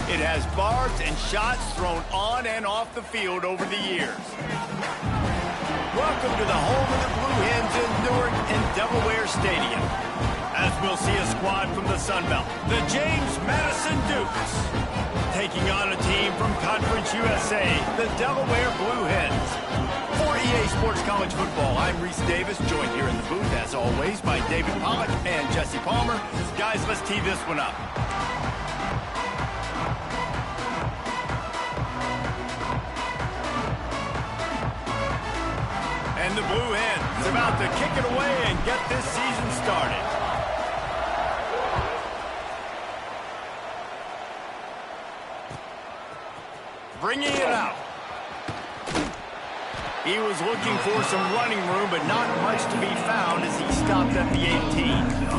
it has barbs and shots thrown on and off the field over the years. Welcome to the home of the Blue Hens in Newark and Delaware Stadium. As we'll see a squad from the Sun Belt, the James Madison Dukes, taking on a team from Conference USA, the Delaware Blue Hens. For EA Sports College Football, I'm Reese Davis, joined here in the booth, as always, by David Pollack and Jesse Palmer. Guys, let's tee this one up. And the Blue Hens about to kick it away and get this season started. Bringing it out. He was looking for some running room, but not much to be found as he stopped at the 18.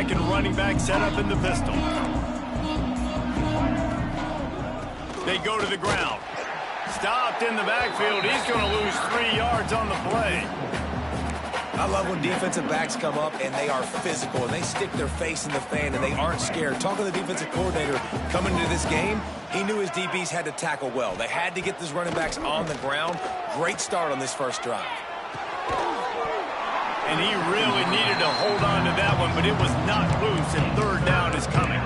And running back set up in the pistol. They go to the ground. Stopped in the backfield. He's going to lose 3 yards on the play. I love when defensive backs come up and they are physical and they stick their face in the fan and they aren't scared. Talking to the defensive coordinator coming into this game, he knew his DBs had to tackle well. They had to get these running backs on the ground. Great start on this first drive. And he really needed to hold on to that one, but it was not loose, and third down is coming.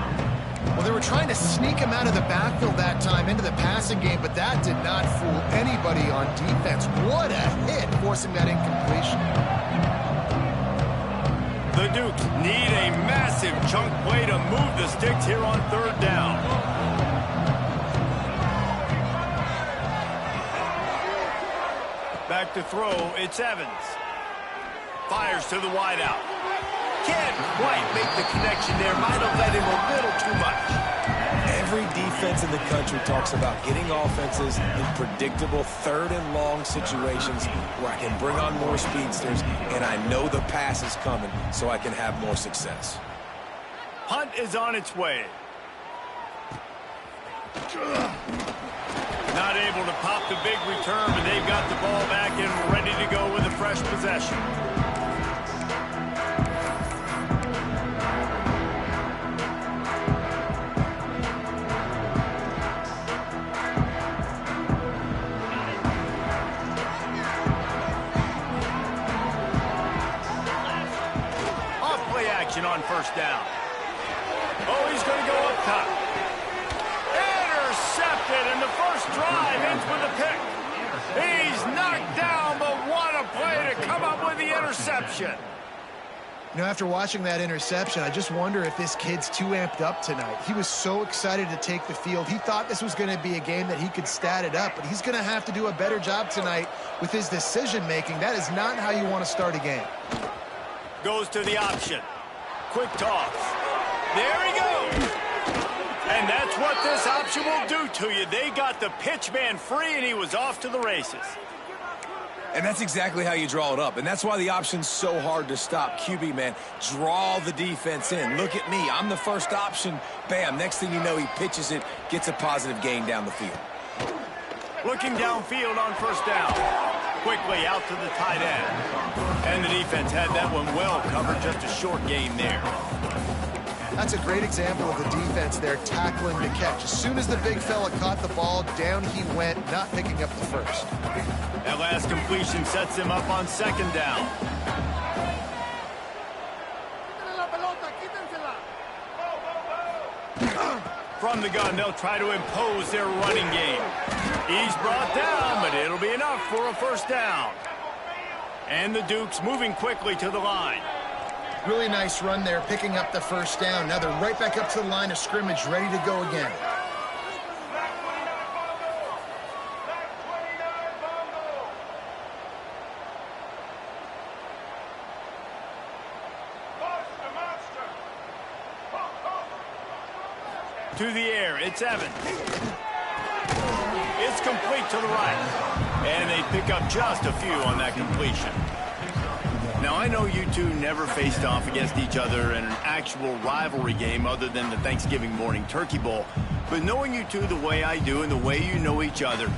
Well, they were trying to sneak him out of the backfield that time into the passing game, but that did not fool anybody on defense. What a hit, forcing that incompletion. The Dukes need a massive chunk play to move the sticks here on third down. Back to throw, it's Evans. Fires to the wideout. Can't quite make the connection there. Might have let him a little too much. Every defense in the country talks about getting offenses in predictable third and long situations where I can bring on more speedsters and I know the pass is coming so I can have more success. Punt is on its way. Not able to pop the big return, but they've got the ball back and ready to go with a fresh possession. On first down. Oh, he's going to go up top. Intercepted, and the first drive ends with a pick. He's knocked down, but what a play to come up with the interception. You know, after watching that interception, I just wonder if this kid's too amped up tonight. He was so excited to take the field. He thought this was going to be a game that he could stat it up, but he's going to have to do a better job tonight with his decision-making. That is not how you want to start a game. Goes to the option. Quick toss. There he goes. And that's what this option will do to you. They got the pitch man free, and he was off to the races. And that's exactly how you draw it up. And that's why the option's so hard to stop. QB, man, draw the defense in. Look at me. I'm the first option. Bam. Next thing you know, he pitches it, gets a positive gain down the field. Looking downfield on first down. Quickly out to the tight end. And the defense had that one well covered. Just a short gain there. That's a great example of the defense there tackling the catch. As soon as the big fella caught the ball, down he went, not picking up the first. That last completion sets him up on second down. From the gun, they'll try to impose their running game. He's brought down, but it'll be enough for a first down. And the Dukes moving quickly to the line. Really nice run there, picking up the first down. Now they're right back up to the line of scrimmage, ready to go again. To the air, it's Evans. It's complete to the right. And they pick up just a few on that completion. Now, I know you two never faced off against each other in an actual rivalry game other than the Thanksgiving morning Turkey Bowl. But knowing you two the way I do and the way you know each other,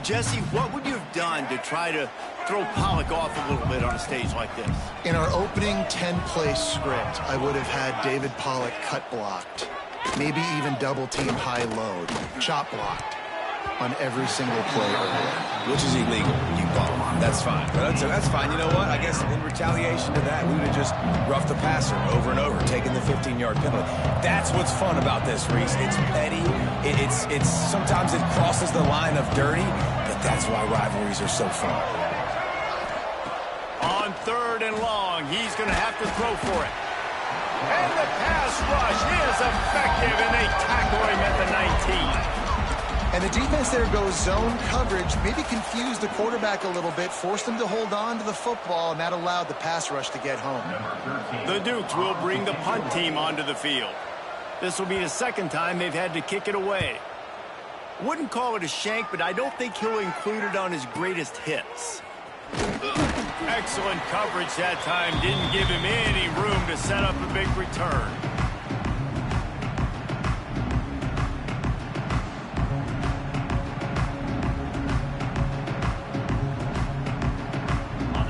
Jesse, what would you have done to try to throw Pollock off a little bit on a stage like this? In our opening 10-play script, I would have had David Pollock cut blocked. Maybe even double-team high load, chop blocked on every single play earlier. Which is illegal. You call him on. That's fine. But that's fine. You know what? I guess in retaliation to that, we would have just roughed the passer over and over, taking the 15-yard penalty. That's what's fun about this, Reese. It's petty. It's sometimes it crosses the line of dirty, but that's why rivalries are so fun. On third and long, he's going to have to throw for it. And the pass rush is effective, and they tackle him at the 19. And the defense there goes zone coverage, maybe confused the quarterback a little bit, forced him to hold on to the football, and that allowed the pass rush to get home. The Dukes will bring the punt team onto the field. This will be the second time they've had to kick it away. Wouldn't call it a shank, but I don't think he'll include it on his greatest hits. Excellent coverage that time. Didn't give him any room to set up a big return.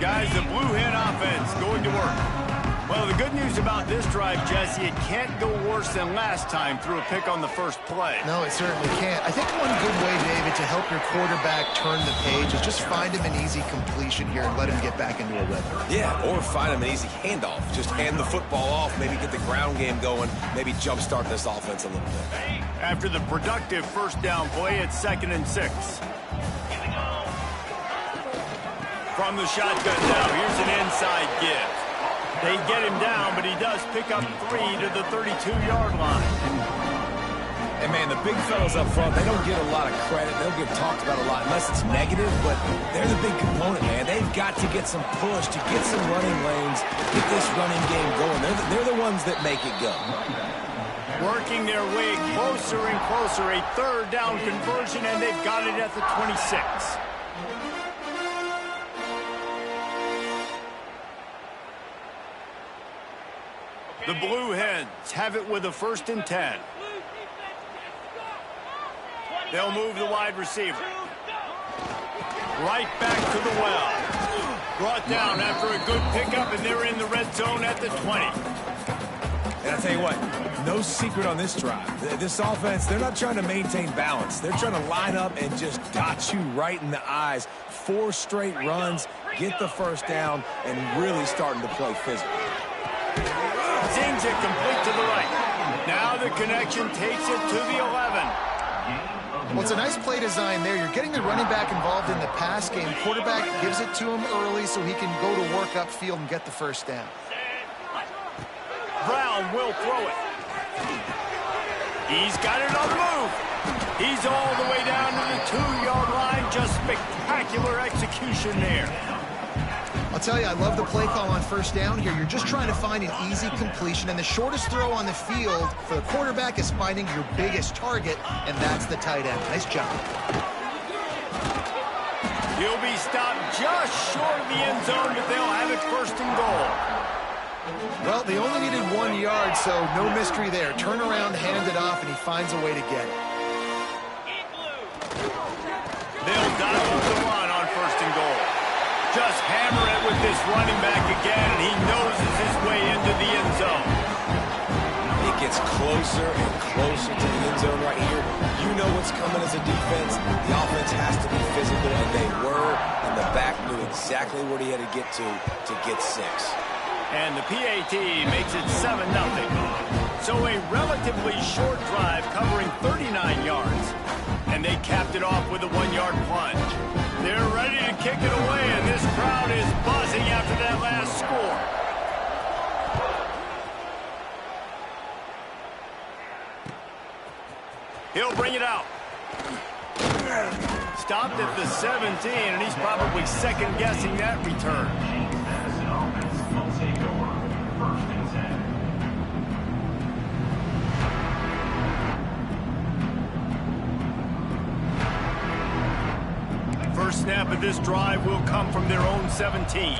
Guys, the Blue Hen offense going to work. Well, the good news about this drive, Jesse, it can't go worse than last time through a pick on the first play. No, it certainly can't. I think one good way, David, to help your quarterback turn the page is just find him an easy completion here and let him get back into a rhythm. Yeah, or find him an easy handoff. Just hand the football off, maybe get the ground game going, maybe jumpstart this offense a little bit. After the productive first down play, it's 2nd and 6. From the shotgun now, here's an inside give. They get him down, but he does pick up 3 to the 32-yard line. And, man, the big fellas up front, they don't get a lot of credit. They don't get talked about a lot unless it's negative, but they're the big component, man. They've got to get some push, to get some running lanes, get this running game going. They're the ones that make it go. Working their way closer and closer, a third down conversion, and they've got it at the 26. The Blue Hens have it with a 1st and 10. They'll move the wide receiver. Right back to the well. Brought down after a good pickup, and they're in the red zone at the 20. And I'll tell you what, no secret on this drive. This offense, they're not trying to maintain balance. They're trying to line up and just dot you right in the eyes. 4 straight runs, get the first down, and really starting to play physical. Zings it complete to the right. Now the connection takes it to the 11. Well, it's a nice play design there. You're getting the running back involved in the pass game. Quarterback gives it to him early so he can go to work upfield and get the first down. Brown will throw it. He's got it on the move. He's all the way down to the 2-yard line. Just spectacular execution there. I'll tell you, I love the play call on first down here. You're just trying to find an easy completion, and the shortest throw on the field for the quarterback is finding your biggest target, and that's the tight end. Nice job. He'll be stopped just short of the end zone, but they'll have it 1st and goal. Well, they only needed 1 yard, so no mystery there. Turn around, hand it off, and he finds a way to get it. They'll dial up the run on 1st and goal. Just hammer it with this running back again, and he noses his way into the end zone. It gets closer and closer to the end zone right here. You know what's coming as a defense. The offense has to be physical, and they were. And the back knew exactly where he had to get to get 6. And the PAT makes it 7-0. So a relatively short drive covering 39 yards. And they capped it off with a 1-yard plunge. They're ready to kick it away, and this crowd is buzzing after that last score. He'll bring it out. Stopped at the 17, and he's probably second-guessing that return. First snap of this drive will come from their own 17.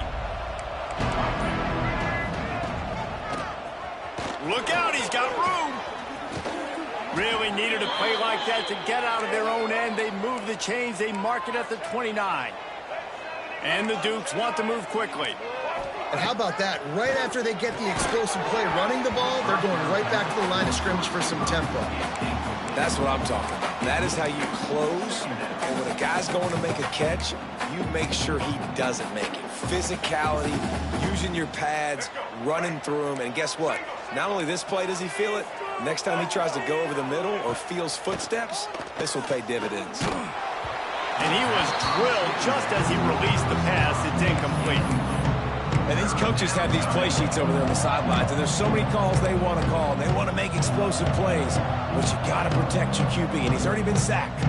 Look out, he's got room. Really needed a play like that to get out of their own end. They move the chains. They mark it at the 29. And the Dukes want to move quickly. And how about that? Right after they get the explosive play running the ball, they're going right back to the line of scrimmage for some tempo. That's what I'm talking about. That is how you close. And when a guy's going to make a catch, you make sure he doesn't make it. Physicality, using your pads, running through them. And guess what? Not only this play does he feel it, next time he tries to go over the middle or feels footsteps, this will pay dividends. And he was drilled just as he released the pass. It's incomplete. And these coaches have these play sheets over there on the sidelines, and there's so many calls they want to call. They want to make explosive plays, but you got to protect your QB, and he's already been sacked.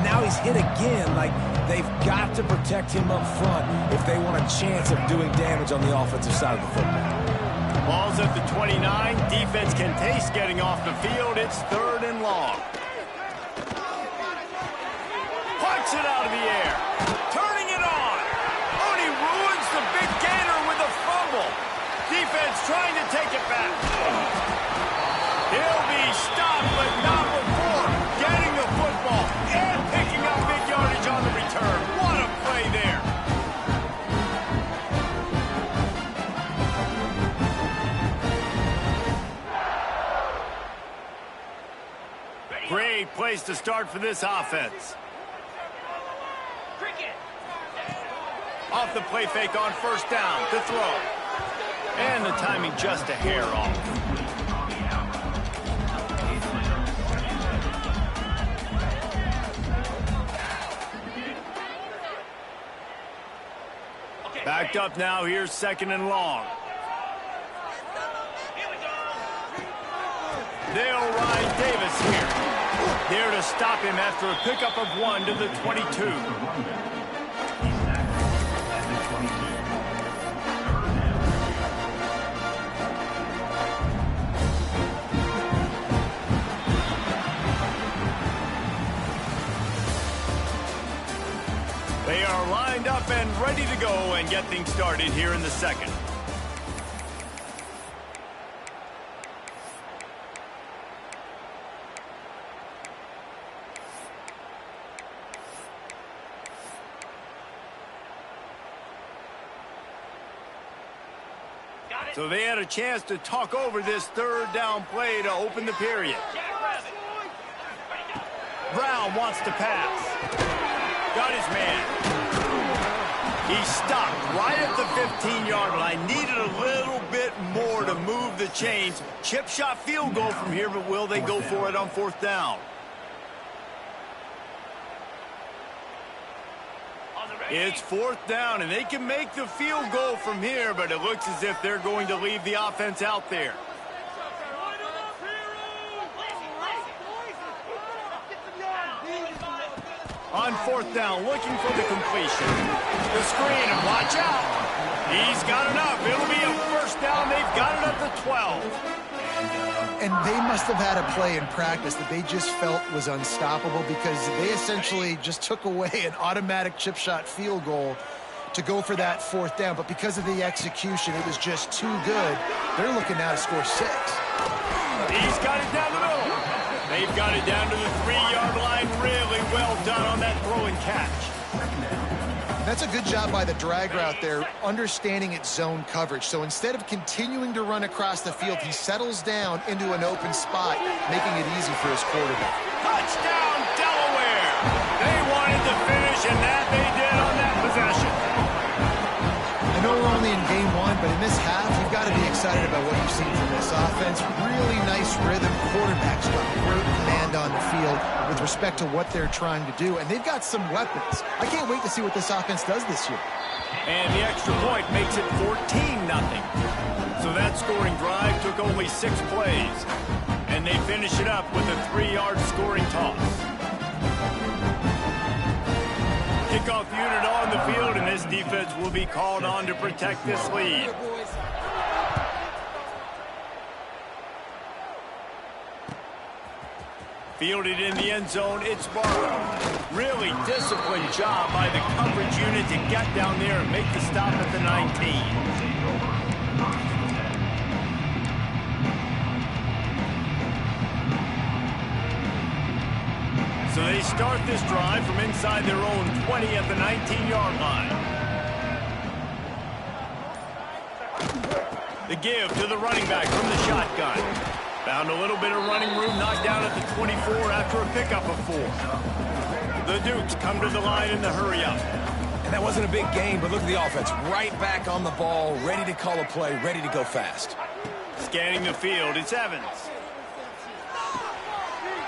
Now he's hit again. Like, they've got to protect him up front if they want a chance of doing damage on the offensive side of the football. Ball's at the 29. Defense can taste getting off the field. It's 3rd and long. Punch it out of the air. Turning it on. Oh, and he ruins the big gainer with a fumble. Defense trying to take it back. He'll be stopped, but not before getting the football and picking up big yardage on the return. What a play there. Great place to start for this offense. Off the play fake on first down to throw. And the timing just a hair off. Backed up now, here's 2nd and long. They'll ride Davis here. There to stop him after a pickup of 1 to the 22. They are lined up and ready to go and get things started here in the 2nd. So they had a chance to talk over this 3rd down play to open the period. Brown wants to pass. Got his man. He stopped right at the 15-yard line. Needed a little bit more to move the chains. Chip shot field goal from here, but will they go for it on 4th down? It's 4th down, and they can make the field goal from here, but it looks as if they're going to leave the offense out there. On 4th down, looking for the completion. The screen, and watch out. He's got enough. It'll be a 1st down. They've got it at the 12. And they must have had a play in practice that they just felt was unstoppable because they essentially just took away an automatic chip shot field goal to go for that 4th down. But because of the execution, it was just too good. They're looking now to score 6. He's got it down the middle. They've got it down to the 3-yard line. Really well done on that throw and catch. That's a good job by the drag route there, understanding its zone coverage. So instead of continuing to run across the field, he settles down into an open spot, making it easy for his quarterback. Touchdown, Delaware! They wanted to finish, and that they did on that possession. I know we're only in game one, but in this half, you've got to be excited about what you've seen from this offense. Really nice rhythm. Quarterback's got great command on the field with respect to what they're trying to do, and they've got some weapons. I can't wait to see what this offense does this year. And the extra point makes it 14-0. So that scoring drive took only 6 plays, and they finish it up with a 3-yard scoring toss. Kickoff unit on the field, and this defense will be called on to protect this lead. Fielded in the end zone, it's Barlow. Really disciplined job by the coverage unit to get down there and make the stop at the 19. So they start this drive from inside their own 20 at the 19-yard line. The give to the running back from the shotgun. Found a little bit of running room, knocked down at the 24 after a pickup of 4. The Dukes come to the line in the hurry-up. And that wasn't a big gain, but look at the offense. Right back on the ball, ready to call a play, ready to go fast. Scanning the field, it's Evans.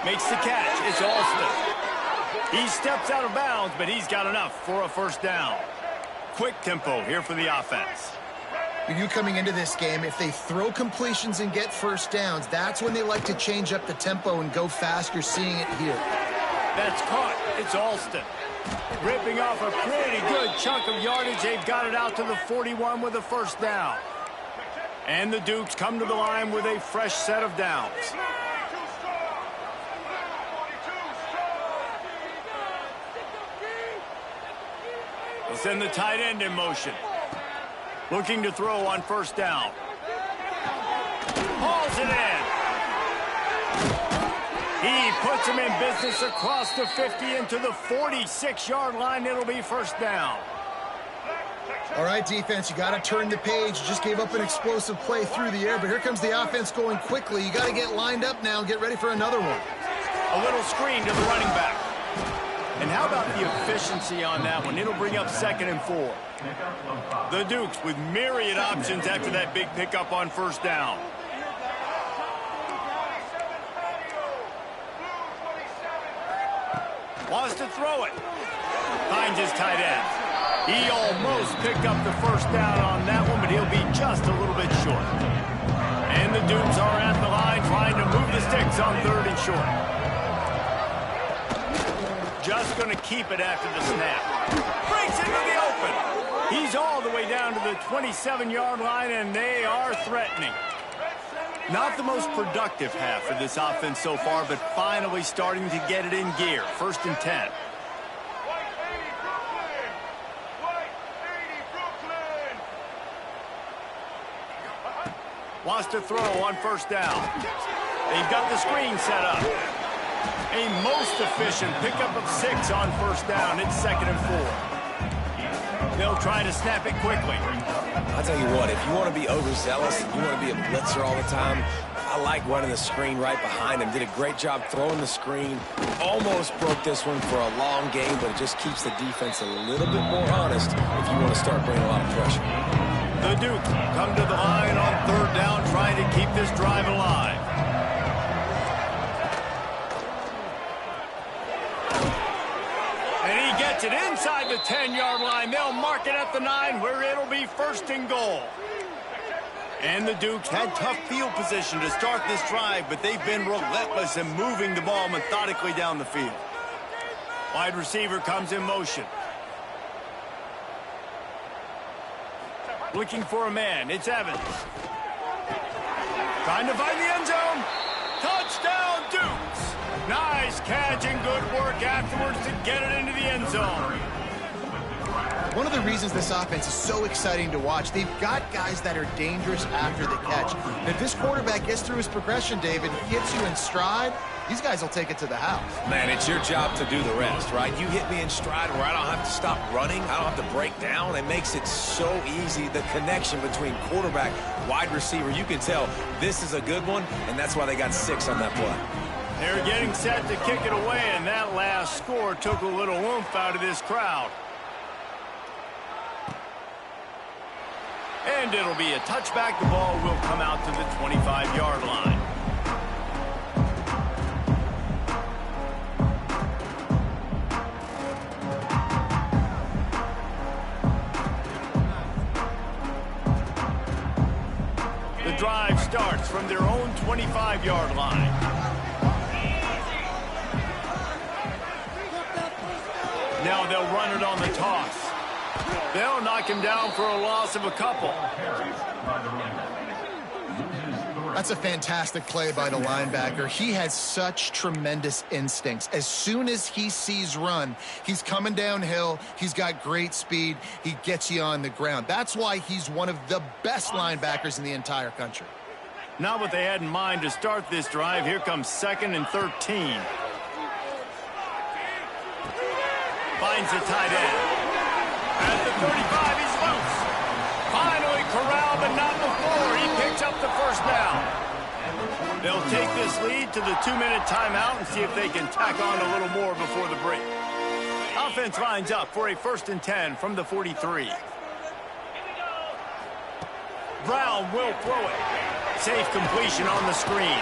Makes the catch, it's Alston. He steps out of bounds, but he's got enough for a first down. Quick tempo here for the offense. You coming into this game, if they throw completions and get first downs, that's when they like to change up the tempo and go fast. You're seeing it here. That's caught. It's Alston. Ripping off a pretty good chunk of yardage. They've got it out to the 41 with a first down. And the Dukes come to the line with a fresh set of downs. They'll send the tight end in motion. Looking to throw on first down. Hauls it in. He puts him in business across the 50 into the 46-yard line. It'll be first down. All right, defense, you got to turn the page. You just gave up an explosive play through the air, but here comes the offense going quickly. You got to get lined up now and get ready for another one. A little screen to the running back. And how about the efficiency on that one? It'll bring up 2nd and 4. The Dukes with myriad options after that big pickup on first down. Wants to throw it. Finds his tight end. He almost picked up the first down on that one, but he'll be just a little bit short. And the Dukes are at the line trying to move the sticks on 3rd and short. Just going to keep it after the snap. Breaks into the open. He's all the way down to the 27-yard line, and they are threatening. Not the most productive half for this offense so far, but finally starting to get it in gear. 1st and 10. Wants to throw on first down. They've got the screen set up. A most efficient pickup of 6 on first down. It's 2nd and 4. They'll try to snap it quickly. I'll tell you what, if you want to be overzealous, you want to be a blitzer all the time, I like running the screen right behind him. Did a great job throwing the screen. Almost broke this one for a long game, but it just keeps the defense a little bit more honest if you want to start bringing a lot of pressure. The Dukes come to the line on 3rd down, trying to keep this drive alive. And he gets it inside the 10-yard line. They'll mark it at the 9, where it'll be 1st and goal. And the Dukes had tough field position to start this drive, but they've been relentless in moving the ball methodically down the field. Wide receiver comes in motion. Looking for a man. It's Evans. Trying to find the end zone. Touchdown, Dukes. Nice catch and good work afterwards to get it into the end zone. One of the reasons this offense is so exciting to watch, they've got guys that are dangerous after the catch. And if this quarterback gets through his progression, David, gets you in stride, these guys will take it to the house. Man, it's your job to do the rest, right? You hit me in stride where I don't have to stop running. I don't have to break down. It makes it so easy, the connection between quarterback, wide receiver. You can tell this is a good one, and that's why they got 6 on that play. They're getting set to kick it away, and that last score took a little oomph out of this crowd. And it'll be a touchback. The ball will come out to the 25-yard line. The drive starts from their own 25-yard line. Now they'll run it on the toss. They'll knock him down for a loss of a couple. That's a fantastic play by the linebacker. He has such tremendous instincts. As soon as he sees run, he's coming downhill. He's got great speed. He gets you on the ground. That's why he's one of the best linebackers in the entire country. Not what they had in mind to start this drive. Here comes 2nd and 13. Finds the tight end. At the 35, he's loose. Finally corralled, but not before. He picks up the first down. They'll take this lead to the 2-minute timeout and see if they can tack on a little more before the break. Offense lines up for a 1st and 10 from the 43. Brown will throw it. Safe completion on the screen.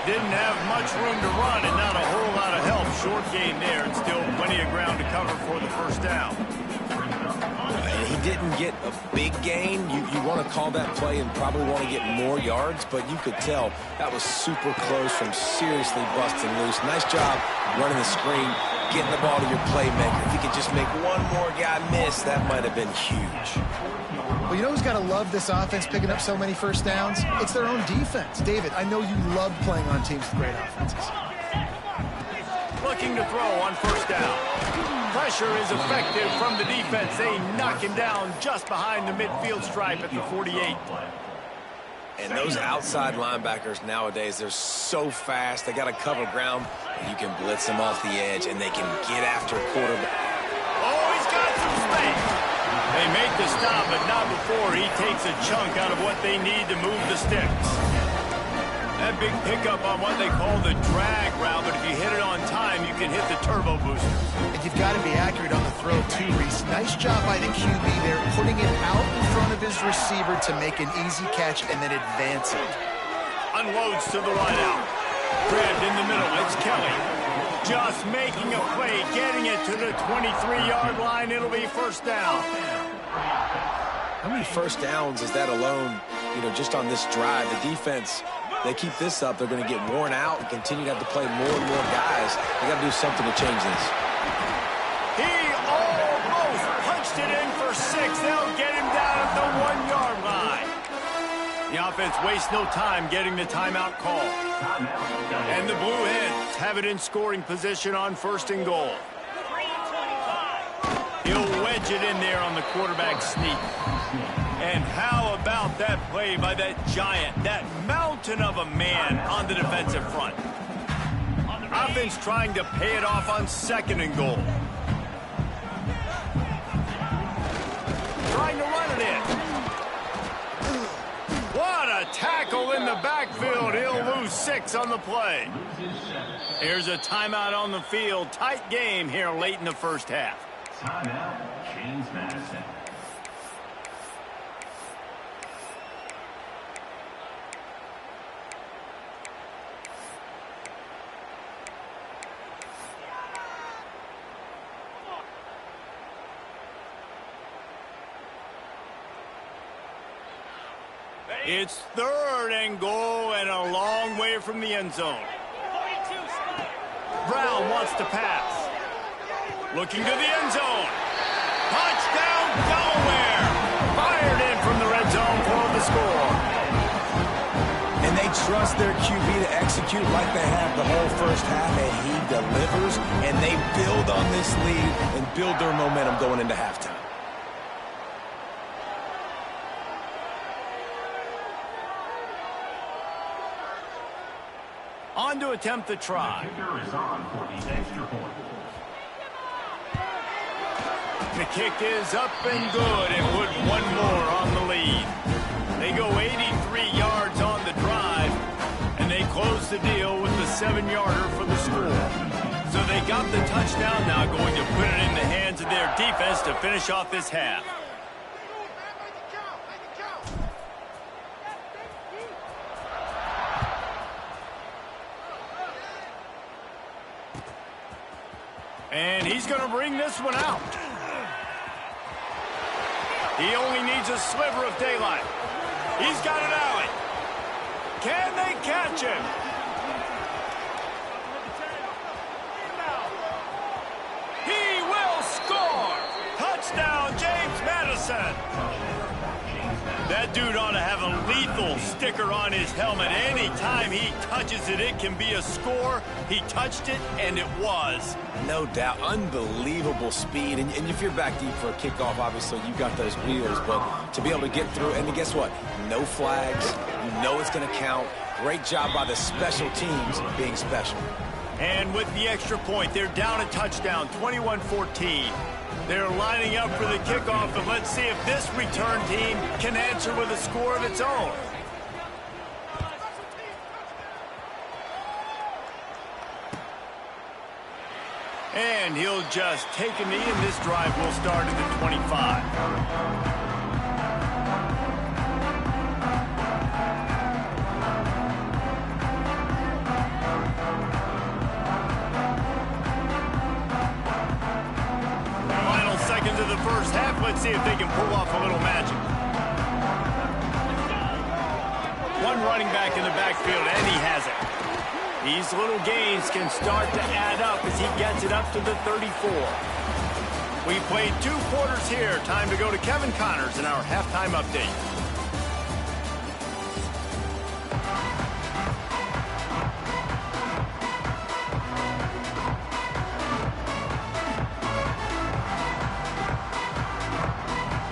Didn't have much room to run and not a whole lot of help. Short gain there and still plenty of ground to cover for the first down. He didn't get a big gain. You want to call that play and probably want to get more yards, but you could tell that was super close from seriously busting loose. Nice job running the screen, getting the ball to your playmaker. If you could just make one more guy miss, that might have been huge. Well, you know who's got to love this offense picking up so many first downs? It's their own defense. David, I know you love playing on teams with great offenses. Looking to throw on first down. Pressure is effective from the defense. They knock him down just behind the midfield stripe at the 48. And those outside linebackers nowadays, they're so fast. They got to cover ground. You can blitz them off the edge, and they can get after a quarterback. Oh, he's got some space. They make the stop, but not before he takes a chunk out of what they need to move the sticks. That big pickup on what they call the drag route, but if you hit it on time, you can hit the turbo booster. And you've got to be accurate on the throw, too, Reese. Nice job by the QB there, putting it out in front of his receiver to make an easy catch and then advance it. Unloads to the right out. Grabbed in the middle. It's Kelly. Just making a play, getting it to the 23-yard line. It'll be first down. How many first downs is that alone, just on this drive? The defense, they keep this up, they're going to get worn out and continue to have to play more and more guys. They got to do something to change this. He almost punched it in for 6. They'll get him down at the 1-yard line. The offense wastes no time getting the timeout call. And the Blue Hens have it in scoring position on 1st and goal. He'll wedge it in there on the quarterback sneak. And how about that play by that giant, that mountain of a man on the defensive front? Offense trying to pay it off on 2nd and goal. Trying to run it in. What a tackle in the backfield. He'll lose 6 on the play. Here's a timeout on the field. Tight game here late in the first half. Timeout, James Madison. It's 3rd and goal and a long way from the end zone. Brown wants to pass. Looking to the end zone. Touchdown, Delaware. Fired in from the red zone for the score. And they trust their QB to execute like they have the whole first half, and he delivers, and they build on this lead and build their momentum going into halftime. On to attempt the try. The kicker is on for the extra point. The kick is up and good, and put one more on the lead. They go 83 yards on the drive, and they close the deal with the 7-yarder for the score. So they got the touchdown, now going to put it in the hands of their defense to finish off this half. And he's going to bring this one out. He only needs a sliver of daylight. He's got an alley. Can they catch him? He will score. Touchdown, James Madison. That dude ought to have a lethal sticker on his helmet. Anytime he touches it, it can be a score. He touched it, and it was. No doubt. Unbelievable speed. And if you're back deep for a kickoff, obviously you got those wheels. But to be able to get through, and guess what? No flags. You know it's going to count. Great job by the special teams being special. And with the extra point, they're down a touchdown, 21-14. They're lining up for the kickoff, and let's see if this return team can answer with a score of its own. And he'll just take a knee, and this drive will start at the 25. Into the first half. Let's see if they can pull off a little magic. One running back in the backfield, and he has it. These little gains can start to add up as he gets it up to the 34. We played 2 quarters here. Time to go to Kevin Connors in our halftime update.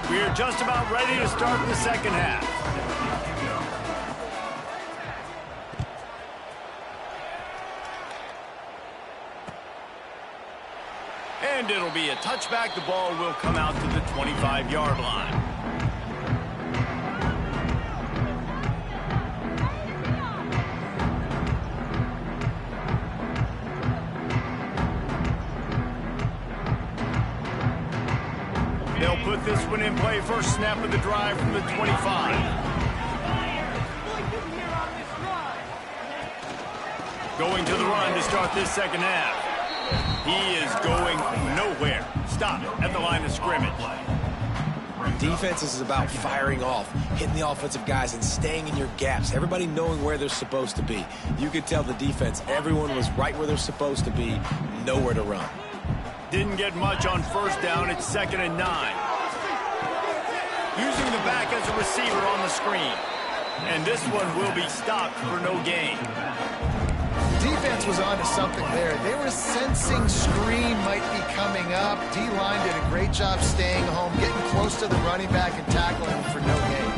We're just about ready to start the second half. And it'll be a touchback. The ball will come out to the 25-yard line. They'll put this one in play. First snap of the drive from the 25. Going to the run to start this second half. He is going nowhere. Stop at the line of scrimmage. Defense is about firing off, hitting the offensive guys and staying in your gaps. Everybody knowing where they're supposed to be. You could tell the defense, everyone was right where they're supposed to be, nowhere to run. Didn't get much on first down. It's 2nd and 9. Using the back as a receiver on the screen. And this one will be stopped for no gain. Defense was on to something there. They were sensing screen might be coming up. D-line did a great job staying home, getting close to the running back and tackling him for no gain.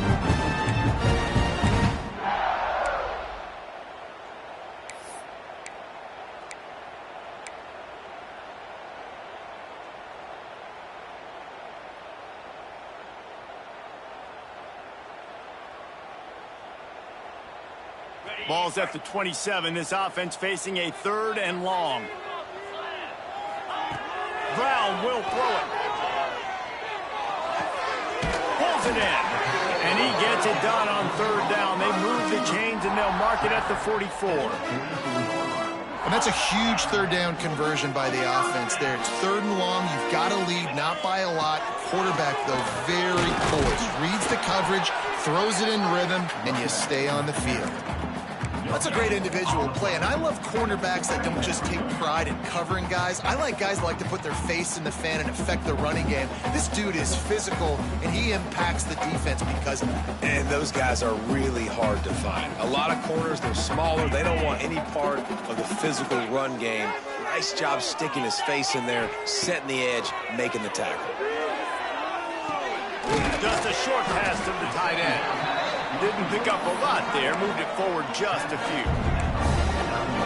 Ball's at the 27. This offense facing a 3rd and long. Brown will throw it. Pulls it in. And he gets it done on 3rd down. They move the chains, and they'll mark it at the 44. And that's a huge 3rd down conversion by the offense there. It's 3rd and long. You've got to lead, not by a lot. Quarterback, though, very poised. Reads the coverage, throws it in rhythm, and you stay on the field. That's a great individual play, and I love cornerbacks that don't just take pride in covering guys. I like guys that like to put their face in the fan and affect the running game. This dude is physical, and he impacts the defense because of it. And those guys are really hard to find. A lot of corners, they're smaller. They don't want any part of the physical run game. Nice job sticking his face in there, setting the edge, making the tackle. Just a short pass to the tight end. Didn't pick up a lot there, moved it forward just a few.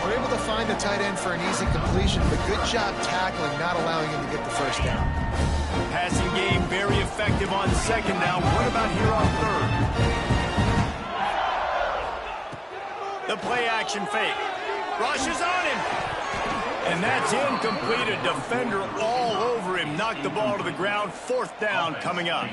We're able to find the tight end for an easy completion, but good job tackling, not allowing him to get the first down. Passing game very effective on second down. What about here on third? The play action fake. Rushes on him. And that's incomplete. A defender all over him. Knocked the ball to the ground. Fourth down coming up.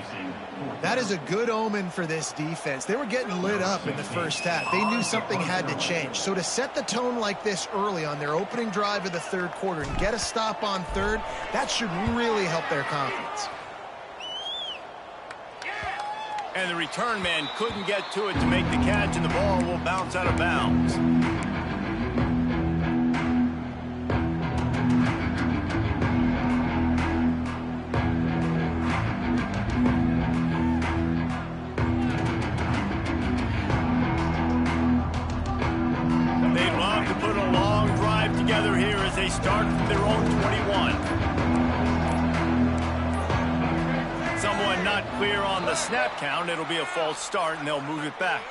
That is a good omen for this defense. They were getting lit up in the first half. They knew something had to change. So to set the tone like this early on their opening drive of the third quarter and get a stop on third, that should really help their confidence. And the return man couldn't get to it to make the catch, and the ball will bounce out of bounds. Together here as they start from their own 21. Someone not clear on the snap count. It'll be a false start, and they'll move it back.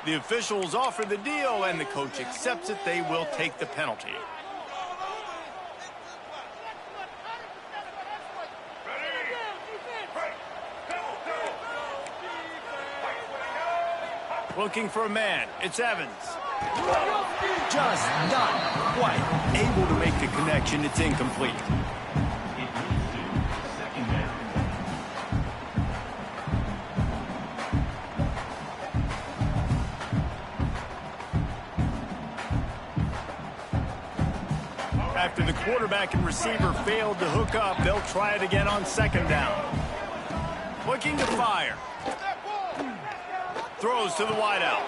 The officials offer the deal, and the coach accepts it. They will take the penalty. Looking for a man. It's Evans. Just not quite able to make the connection. It's incomplete. After the quarterback and receiver failed to hook up, they'll try it again on second down. Looking to fire. Throws to the wideout.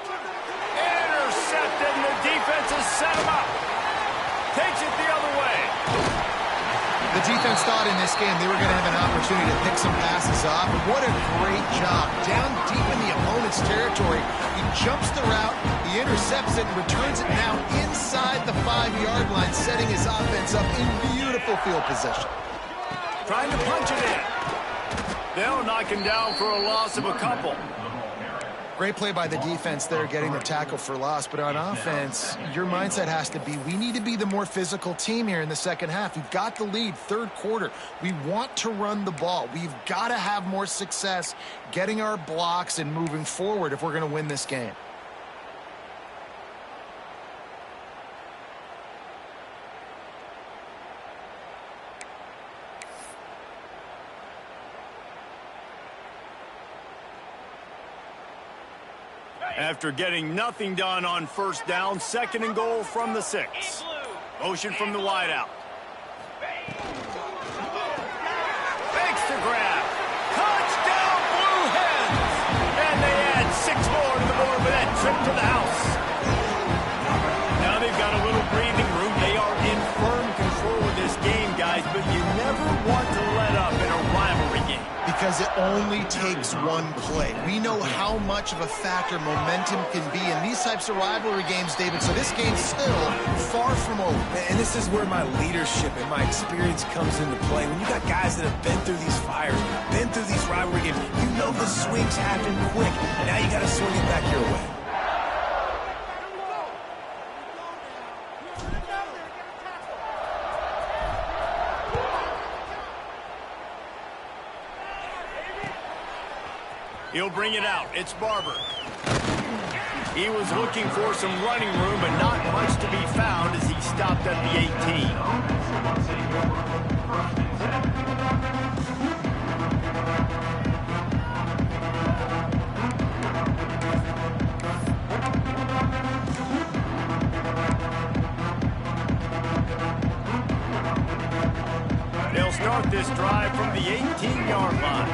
Intercepted, and the defense has set him up. Takes it the other way. The defense thought in this game they were going to have an opportunity to pick some passes off. And what a great job. Down deep in the opponent's territory, he jumps the route, he intercepts it, and returns it now inside the 5-yard line, setting his offense up in beautiful field position. Trying to punch it in. They'll knock him down for a loss of a couple. Great play by the defense there, getting the tackle for loss. But on offense, your mindset has to be, we need to be the more physical team here in the second half. We've got the lead, third quarter. We want to run the ball. We've got to have more success getting our blocks and moving forward if we're going to win this game. After getting nothing done on first down, second and goal from the 6. Motion from the wideout. Fakes the grab. Touchdown, Blue Hens! And they add 6 more to the board with that trip to the house. Now they've got a little breathing room. They are in firm control of this game, guys, but you never want to let up in a rivalry game. Because it only takes one play. We know how much of a factor momentum can be in these types of rivalry games, David, so this game's still far from over. And this is where my leadership and my experience comes into play. When you got guys that have been through these fires, been through these rivalry games, you know the swings happen quick. Now you got to swing it back your way. He'll bring it out. It's Barber. He was looking for some running room, but not much to be found as he stopped at the 18. They'll start this drive from the 18-yard line.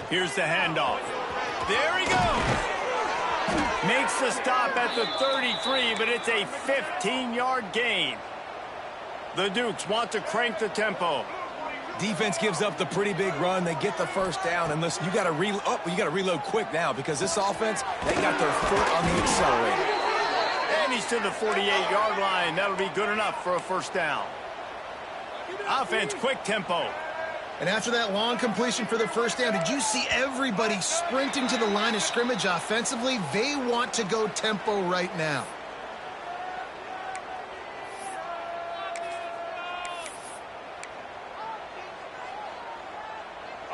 Here's the handoff. There he goes. Makes the stop at the 33, but it's a 15-yard gain. The Dukes want to crank the tempo. Defense gives up the pretty big run. They get the first down. And listen, you got to reload quick now because this offense, they got their foot on the accelerator. And he's to the 48-yard line. That'll be good enough for a first down. Offense, quick tempo. And after that long completion for the first down, did you see everybody sprinting to the line of scrimmage offensively? They want to go tempo right now.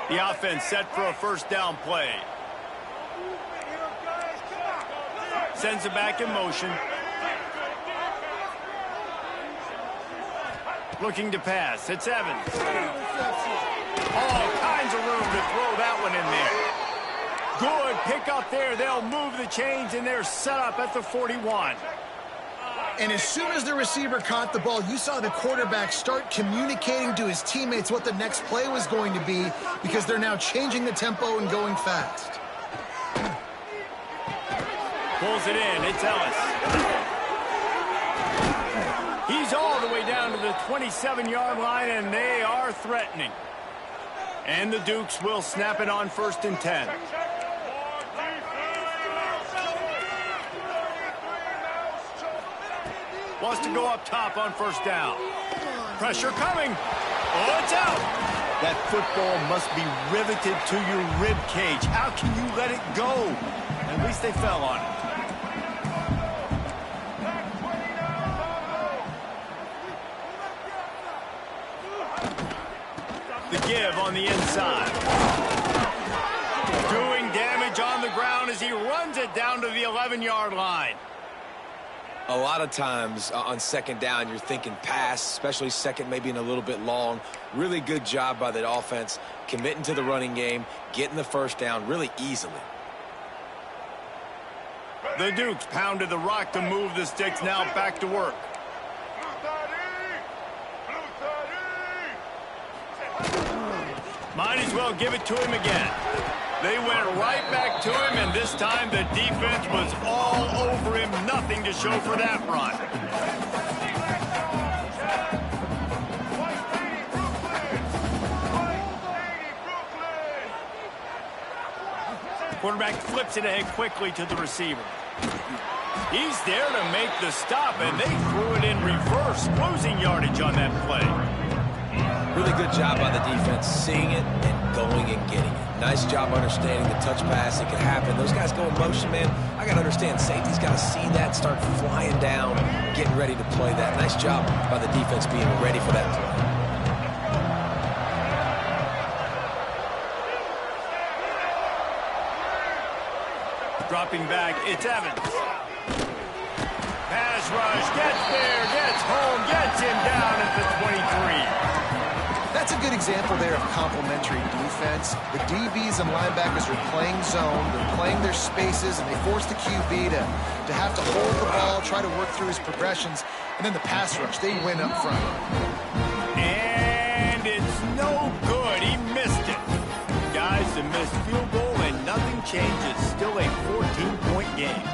The offense set for a first down play. Sends it back in motion. Looking to pass. It's Evans. All kinds of room to throw that one in there. Good pick up there. They'll move the chains, and they're set up at the 41. And as soon as the receiver caught the ball, you saw the quarterback start communicating to his teammates what the next play was going to be because they're now changing the tempo and going fast. Pulls it in. It's Ellis. He's all the way down to the 27-yard line, and they are threatening. And the Dukes will snap it on 1st and 10. Wants to go up top on first down. Pressure coming. Oh, it's out. That football must be riveted to your rib cage. How can you let it go? At least they fell on it. The give on the inside. Doing damage on the ground as he runs it down to the 11-yard line. A lot of times on second down, you're thinking pass, especially second, maybe in a little bit long. Really good job by the offense, committing to the running game, getting the first down really easily. The Dukes pounded the rock to move the sticks, now back to work. Might as well give it to him again. They went right back to him, and this time the defense was all over him. Nothing to show for that run. Quarterback flips it ahead quickly to the receiver. He's there to make the stop, and they threw it in reverse, losing yardage on that play. Really good job by the defense, seeing it and going and getting it. Nice job understanding the touch pass. It could happen. Those guys go in motion, man. I got to understand, safety's got to see that, start flying down, getting ready to play that. Nice job by the defense being ready for that play. Dropping back, it's Evans. Pass rush, gets there, gets home, gets him down at the 23. That's a good example there of complementary defense. The DBs and linebackers are playing zone, they're playing their spaces, and they force the QB to have to hold the ball, try to work through his progressions, and then the pass rush, they win up front. And it's no good. He missed it. Guys, a missed field goal, and nothing changes. Still a 14-point game.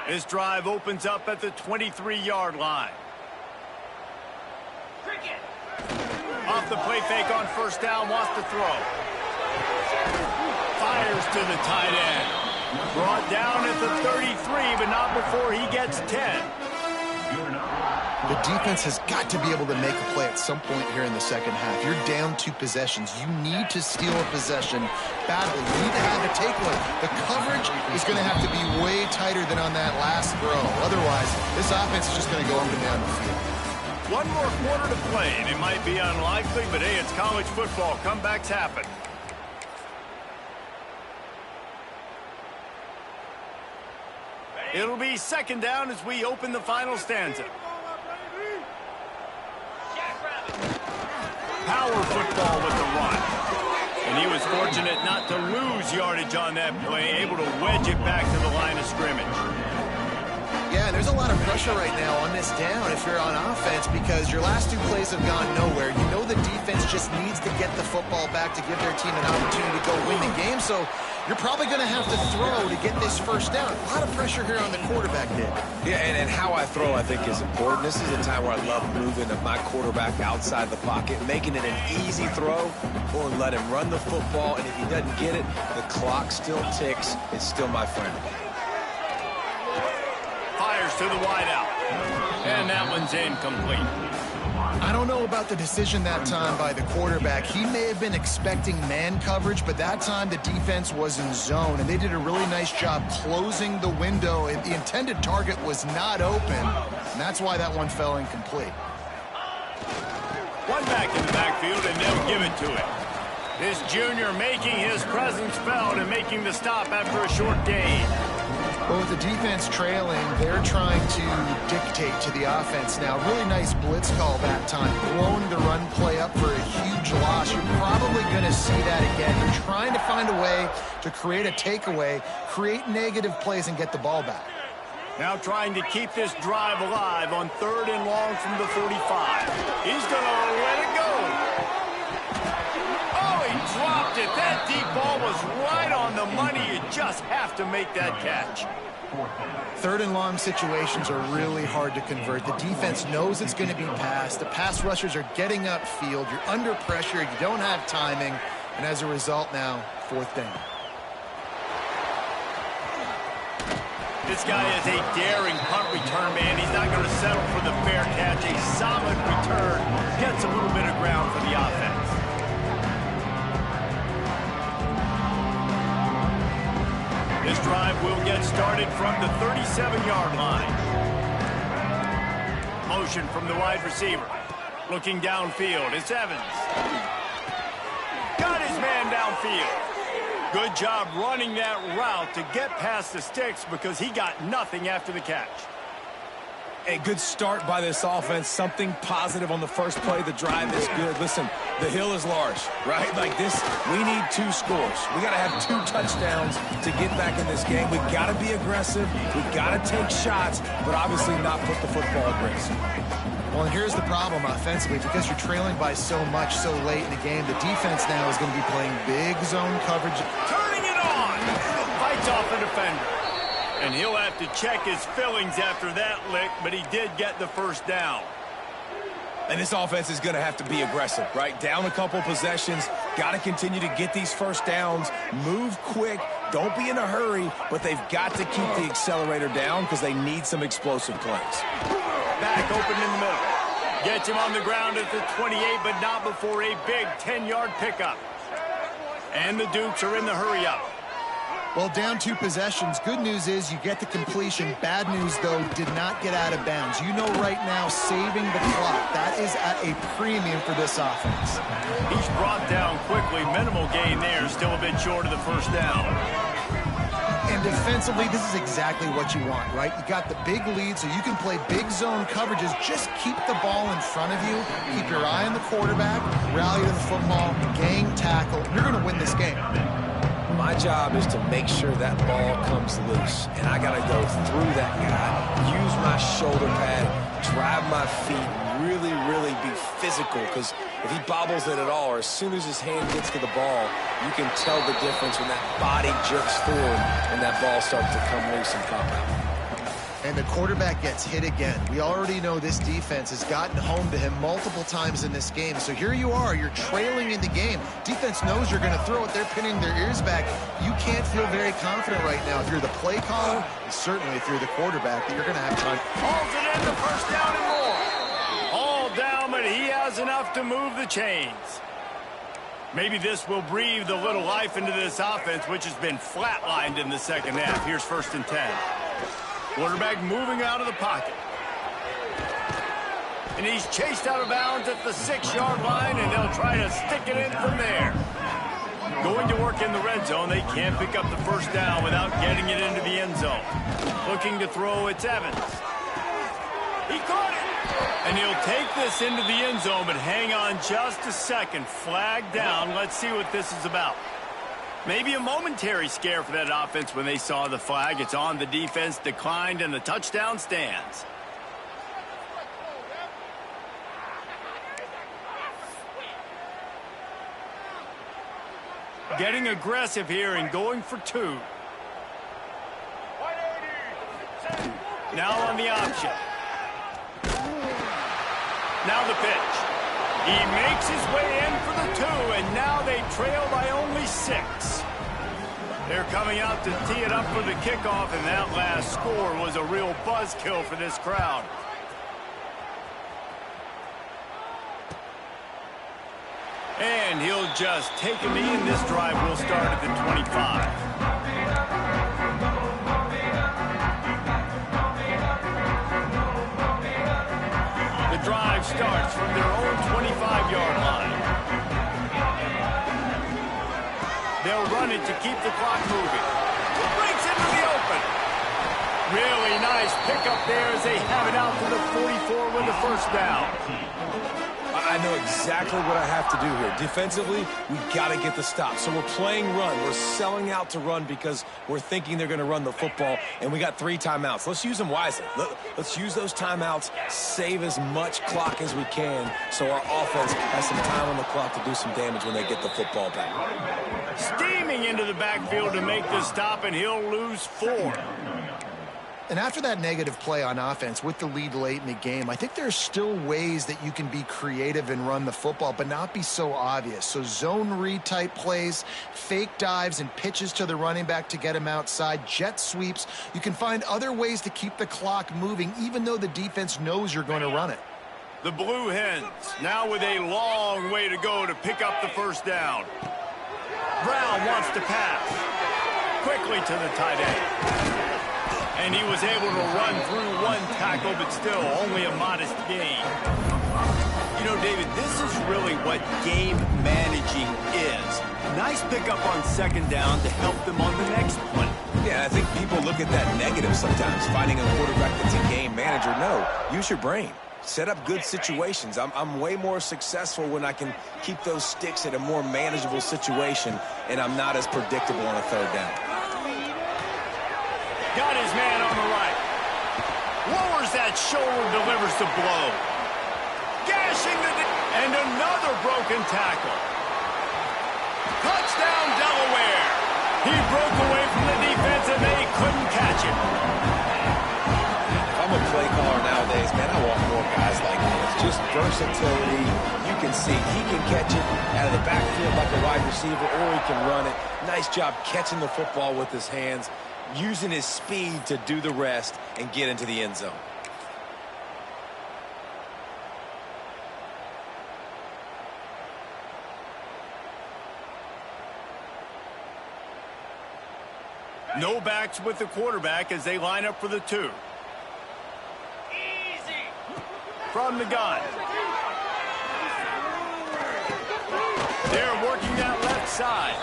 This drive opens up at the 23-yard line. Off the play fake on first down, wants to throw. Fires to the tight end. Brought down at the 33, but not before he gets 10. The defense has got to be able to make a play at some point here in the second half. You're down 2 possessions. You need to steal a possession badly. You need to have to take one. The coverage is going to have to be way tighter than on that last throw. Otherwise, this offense is just going to go up and down the field. One more quarter to play, and it might be unlikely, but hey, it's college football. Comebacks happen. It'll be second down as we open the final stanza. Power football with the run. And he was fortunate not to lose yardage on that play, able to wedge it back to the line of scrimmage. Yeah, and there's a lot of pressure right now on this down if you're on offense because your last 2 plays have gone nowhere. You know the defense just needs to get the football back to give their team an opportunity to go win the game, so you're probably going to have to throw to get this first down. A lot of pressure here on the quarterback, Dick. Yeah, and how I throw, I think, is important. This is a time where I love moving my quarterback outside the pocket, making it an easy throw, or let him run the football, and if he doesn't get it, the clock still ticks. It's still my friend. Fires to the wideout. And that one's incomplete. I don't know about the decision that time by the quarterback. He may have been expecting man coverage, but that time the defense was in zone, and they did a really nice job closing the window. The intended target was not open, and that's why that one fell incomplete. One back in the backfield, and they'll give it to him. This junior making his presence felt and making the stop after a short gain. But with the defense trailing, they're trying to dictate to the offense now. Really nice blitz call that time. Blowing the run play up for a huge loss. You're probably going to see that again. They're trying to find a way to create a takeaway, create negative plays, and get the ball back. Now trying to keep this drive alive on 3rd and long from the 45. He's going to let it go. Oh, he dropped it. That deep ball was right on the money. You just have to make that catch. 3rd and long situations are really hard to convert. The defense knows it's going to be passed. The pass rushers are getting upfield. You're under pressure. You don't have timing. And as a result now, 4th down. This guy is a daring punt return man. He's not going to settle for the fair catch. A solid return gets a little bit of ground for the offense. This drive will get started from the 37-yard line. Motion from the wide receiver. Looking downfield, it's Evans. Got his man downfield. Good job running that route to get past the sticks because he got nothing after the catch. A good start by this offense. Something positive on the first play. The drive is good. Listen, the hill is large, right? Like this, we need 2 scores. We got to have 2 touchdowns to get back in this game. We got to be aggressive. We got to take shots, but obviously not put the football at risk. Well, and here's the problem offensively. Because you're trailing by so much so late in the game, the defense now is going to be playing big zone coverage. Turning it on! Fights off the defender. And he'll have to check his fillings after that lick, but he did get the first down. And this offense is going to have to be aggressive, right? Down a couple possessions. Got to continue to get these first downs. Move quick. Don't be in a hurry, but they've got to keep the accelerator down because they need some explosive plays. Back open in the middle. Gets him on the ground at the 28, but not before a big 10-yard pickup. And the Dukes are in the hurry-up. Well, down 2 possessions. Good news is you get the completion. Bad news, though, did not get out of bounds. You know right now, saving the clock, that is at a premium for this offense. He's brought down quickly. Minimal gain there. Still a bit short of the first down. And defensively, this is exactly what you want, right? You got the big lead, so you can play big zone coverages. Just keep the ball in front of you. Keep your eye on the quarterback. Rally to the football. Gang tackle. You're going to win this game. My job is to make sure that ball comes loose, and I got to go through that guy, use my shoulder pad, drive my feet, really be physical, because if he bobbles it at all, or as soon as his hand gets to the ball, you can tell the difference when that body jerks forward and that ball starts to come loose and pop out. And the quarterback gets hit again. We already know this defense has gotten home to him multiple times in this game. So here you are, you're trailing in the game. Defense knows you're going to throw it. They're pinning their ears back. You can't feel very confident right now. If you're the play caller, and certainly if you're the quarterback, that you're going to have time. Holds it in, the first down and more. All down, but he has enough to move the chains. Maybe this will breathe a little life into this offense, which has been flatlined in the second half. Here's 1st and 10. Quarterback moving out of the pocket. And he's chased out of bounds at the 6-yard line, and they'll try to stick it in from there. Going to work in the red zone. They can't pick up the first down without getting it into the end zone. Looking to throw, it's Evans. He caught it. And he'll take this into the end zone, but hang on just a second. Flag down. Let's see what this is about. Maybe a momentary scare for that offense when they saw the flag. It's on, the defense declined, and the touchdown stands. Getting aggressive here and going for 2. Now on the option. Now the pitch. He makes his way in for the 2, and now they trail by only 6. They're coming out to tee it up for the kickoff, and that last score was a real buzzkill for this crowd. And he'll just take a knee, and this drive will start at the 25. The drive starts from their own 25-yard line. They'll run it to keep the clock moving. Breaks into the open. Really nice pickup there as they have it out to the 44 with the first down. I know exactly what I have to do here. Defensively, we got to get the stop. So we're playing run. We're selling out to run because we're thinking they're going to run the football, and we got 3 timeouts. Let's use them wisely. Let's use those timeouts, save as much clock as we can so our offense has some time on the clock to do some damage when they get the football back. Steaming into the backfield to make the stop, and he'll lose 4. And after that negative play on offense with the lead late in the game, I think there's still ways that you can be creative and run the football, but not be so obvious. So zone read type plays, fake dives and pitches to the running back to get him outside, jet sweeps. You can find other ways to keep the clock moving, even though the defense knows you're going to run it. The Blue Hens now with a long way to go to pick up the first down. Brown wants to pass quickly to the tight end. And he was able to run through 1 tackle, but still only a modest gain. You know, David, this is really what game managing is. Nice pickup on 2nd down to help them on the next one. Yeah, I think people look at that negative sometimes, finding a quarterback that's a game manager. No, use your brain. Set up good situations. I'm way more successful when I can keep those sticks at a more manageable situation, and I'm not as predictable on a 3rd down. Got his man on the right. Lowers that shoulder, delivers the blow. Gashing the... And another broken tackle. Touchdown, Delaware. He broke away from the defense, and they couldn't catch him. If I'm a play caller nowadays, man, I want more guys like this. Just versatility. You can see he can catch it out of the backfield like a wide receiver, or he can run it. Nice job catching the football with his hands, using his speed to do the rest and get into the end zone. No backs with the quarterback as they line up for the 2. Easy. From the gun. They're working that left side.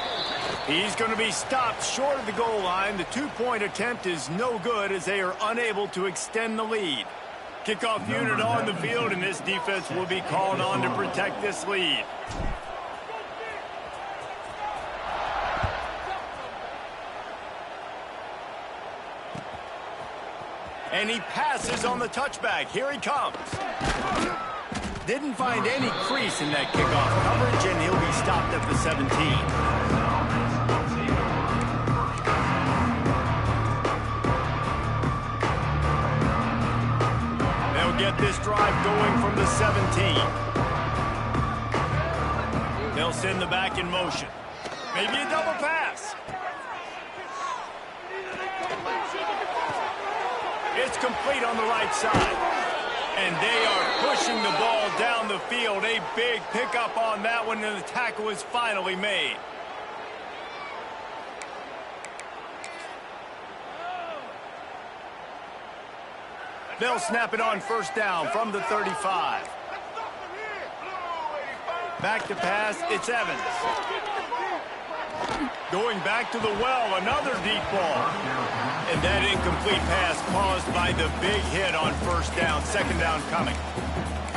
He's going to be stopped short of the goal line. The 2-point attempt is no good as they are unable to extend the lead. Kickoff unit on the field, and this defense will be called on to protect this lead. And he passes on the touchback. Here he comes. Didn't find any crease in that kickoff coverage, and he'll be stopped at the 17. Get this drive going from the 17. They'll send the back in motion. Maybe a double pass. It's complete on the right side. And they are pushing the ball down the field. A big pickup on that one, and the tackle is finally made. They'll snap it on 1st down from the 35. Back to pass, it's Evans. Going back to the well, another deep ball. And that incomplete pass caused by the big hit on 1st down, 2nd down coming.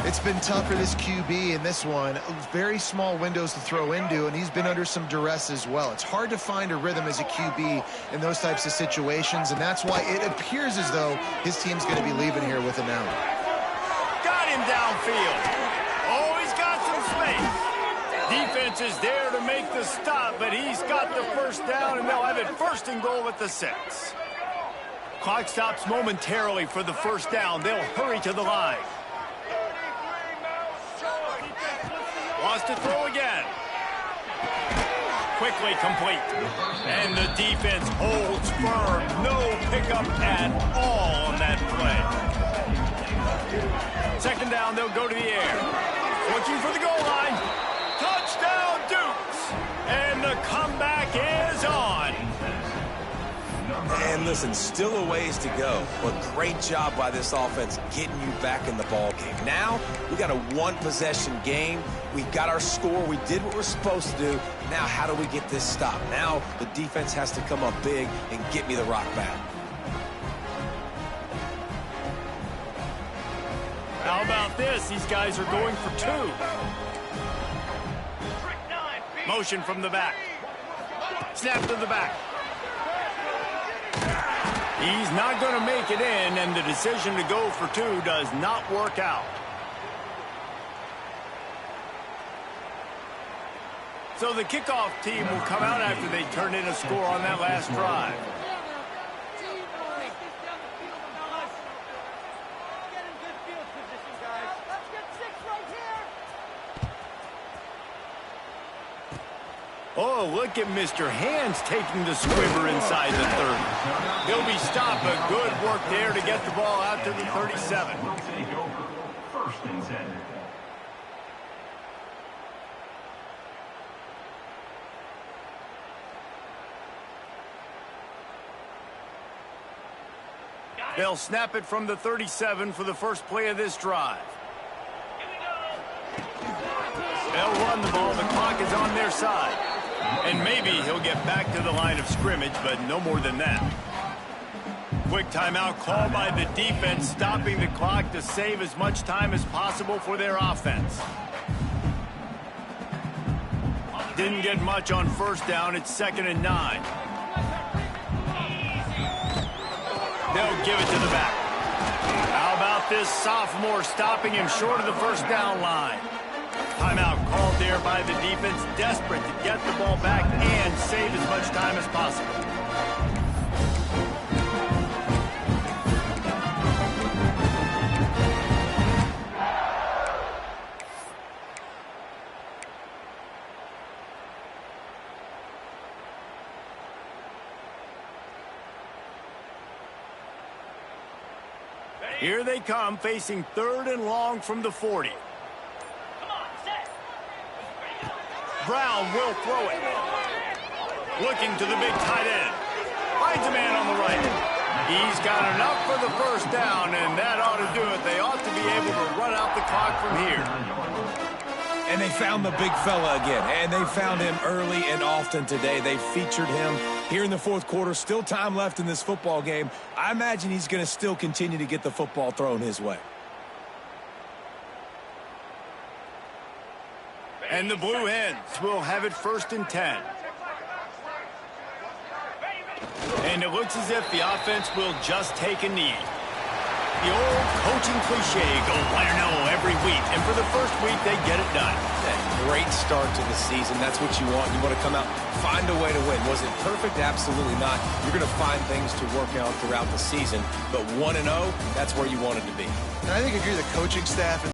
It's been tough for this QB in this one. Very small windows to throw into, and he's been under some duress as well. It's hard to find a rhythm as a QB in those types of situations, and that's why it appears as though his team's going to be leaving here with him now. Got him downfield. Oh, he's got some space. Defense is there to make the stop, but he's got the first down, and they'll have it 1st and goal at the 6. Clock stops momentarily for the first down. They'll hurry to the line. Wants to throw again. Quickly complete. And the defense holds firm. No pickup at all on that play. 2nd down, they'll go to the air. Looking for the goal line. Touchdown, Dukes. And the comeback is on. And listen, still a ways to go, but great job by this offense getting you back in the ball game. Now, we got a 1-possession game. We got our score. We did what we're supposed to do. Now, how do we get this stop? Now, the defense has to come up big and get me the rock back. How about this? These guys are going for 2. Motion from the back. Snap to the back. He's not going to make it in, and the decision to go for 2 does not work out. So the kickoff team will come out after they turn in a score on that last drive. Oh, look at Mr. Hands taking the squibber inside the 30. He'll be stopped, but good work there to get the ball out to the 37. Will take over. 1st and 10. They'll snap it from the 37 for the first play of this drive. They'll run the ball. The clock is on their side. And maybe he'll get back to the line of scrimmage, but no more than that. Quick timeout called by the defense, stopping the clock to save as much time as possible for their offense. Didn't get much on 1st down. It's 2nd and 9. They'll give it to the back. How about this sophomore stopping him short of the 1st down line? Timeout called there by the defense, desperate to get the ball back and save as much time as possible. Here they come, facing 3rd and long from the 40. Brown will throw it. Looking to the big tight end. Finds a man on the right. He's got enough for the 1st down, and that ought to do it. They ought to be able to run out the clock from here. And they found the big fella again, and they found him early and often today. They featured him here in the 4th quarter. Still time left in this football game. I imagine he's going to still continue to get the football thrown his way. And the Blue Hens will have it 1st and 10. And it looks as if the offense will just take a knee. The old coaching cliche, go 1-0 every week. And for the first week, they get it done. A great start to the season. That's what you want. You want to come out, find a way to win. Was it perfect? Absolutely not. You're going to find things to work out throughout the season. But 1-0, that's where you want it to be. And I think if you're the coaching staff